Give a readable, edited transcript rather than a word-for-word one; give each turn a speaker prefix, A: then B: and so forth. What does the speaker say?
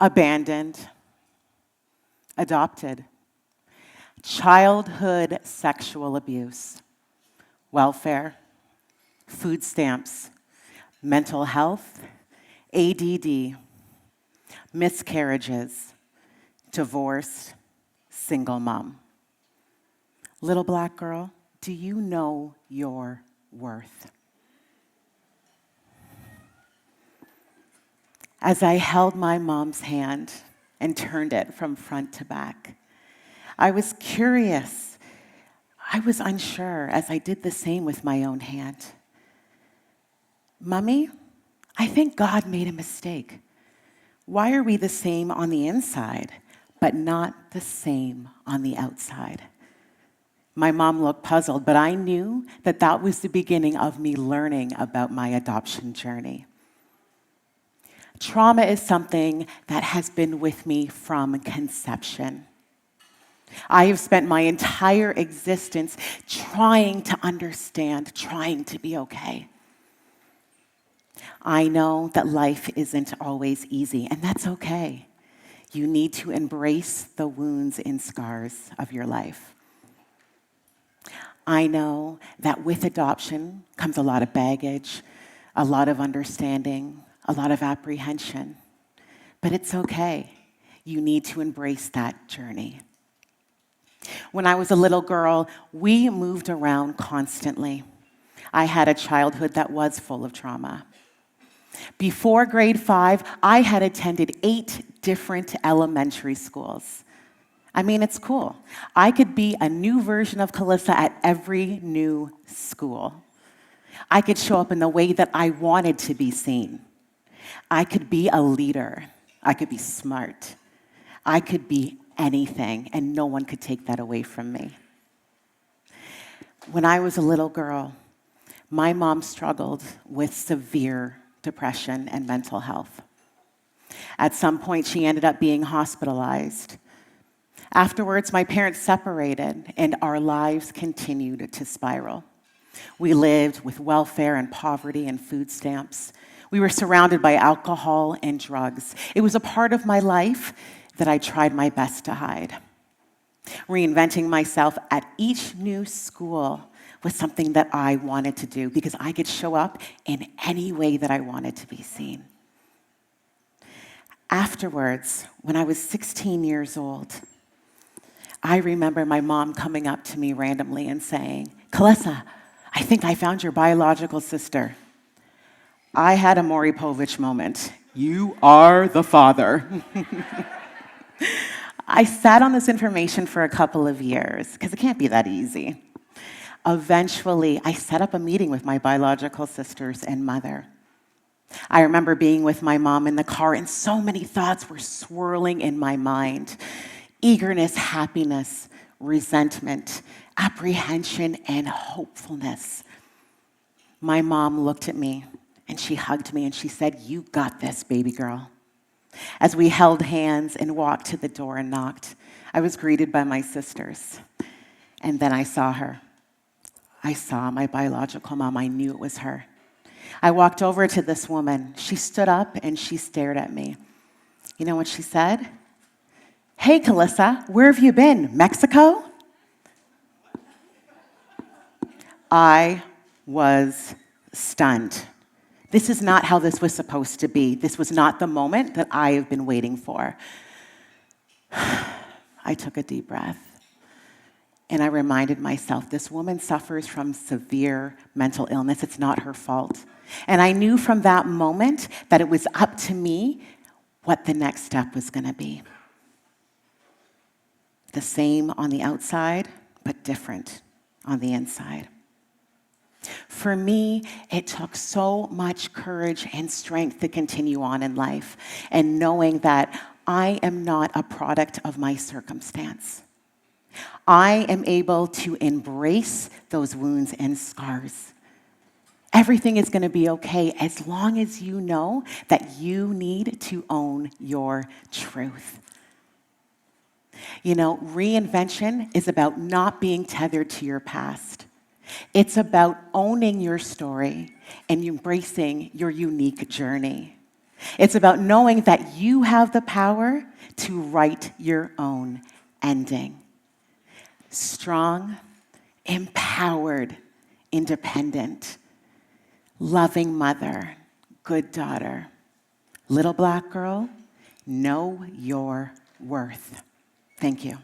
A: abandoned, adopted, childhood sexual abuse, welfare, food stamps, mental health, ADD, miscarriages, divorce, single mom. Little black girl, do you know your worth? As I held my mom's hand and turned it from front to back, I was curious. I was unsure as I did the same with my own hand. Mummy, I think God made a mistake. Why are we the same on the inside, but not the same on the outside? My mom looked puzzled, but I knew that that was the beginning of me learning about my adoption journey. Trauma is something that has been with me from conception. I have spent my entire existence trying to understand, trying to be okay. I know that life isn't always easy, and that's okay. You need to embrace the wounds and scars of your life. I know that with adoption comes a lot of baggage, a lot of understanding, a lot of apprehension. But it's okay. You need to embrace that journey. When I was a little girl, we moved around constantly. I had a childhood that was full of trauma. Before grade 5, I had attended 8 different elementary schools. I mean, it's cool. I could be a new version of Calissa at every new school. I could show up in the way that I wanted to be seen. I could be a leader. I could be smart. I could be anything, and no one could take that away from me. When I was a little girl, my mom struggled with severe depression and mental health. At some point, she ended up being hospitalized. Afterwards, my parents separated, and our lives continued to spiral. We lived with welfare and poverty and food stamps. We were surrounded by alcohol and drugs. It was a part of my life that I tried my best to hide. Reinventing myself at each new school was something that I wanted to do because I could show up in any way that I wanted to be seen. Afterwards, when I was 16 years old, I remember my mom coming up to me randomly and saying, "Calissa, I think I found your biological sister." I had a Maury Povich moment. You are the father. I sat on this information for a couple of years because it can't be that easy. Eventually, I set up a meeting with my biological sisters and mother. I remember being with my mom in the car, and so many thoughts were swirling in my mind. Eagerness, happiness, resentment, apprehension, and hopefulness. My mom looked at me, and she hugged me, and she said, "You got this, baby girl." As we held hands and walked to the door and knocked, I was greeted by my sisters. And then I saw her. I saw my biological mom. I knew it was her. I walked over to this woman. She stood up and she stared at me. You know what she said? "Hey, Calissa, where have you been? Mexico?" I was stunned. This is not how this was supposed to be. This was not the moment that I have been waiting for. I took a deep breath, and I reminded myself, this woman suffers from severe mental illness. It's not her fault. And I knew from that moment that it was up to me what the next step was going to be. The same on the outside, but different on the inside. For me, it took so much courage and strength to continue on in life, and knowing that I am not a product of my circumstance. I am able to embrace those wounds and scars. Everything is going to be okay as long as you know that you need to own your truth. You know, reinvention is about not being tethered to your past. It's about owning your story and embracing your unique journey. It's about knowing that you have the power to write your own ending. Strong, empowered, independent, loving mother, good daughter. Little black girl, know your worth. Thank you.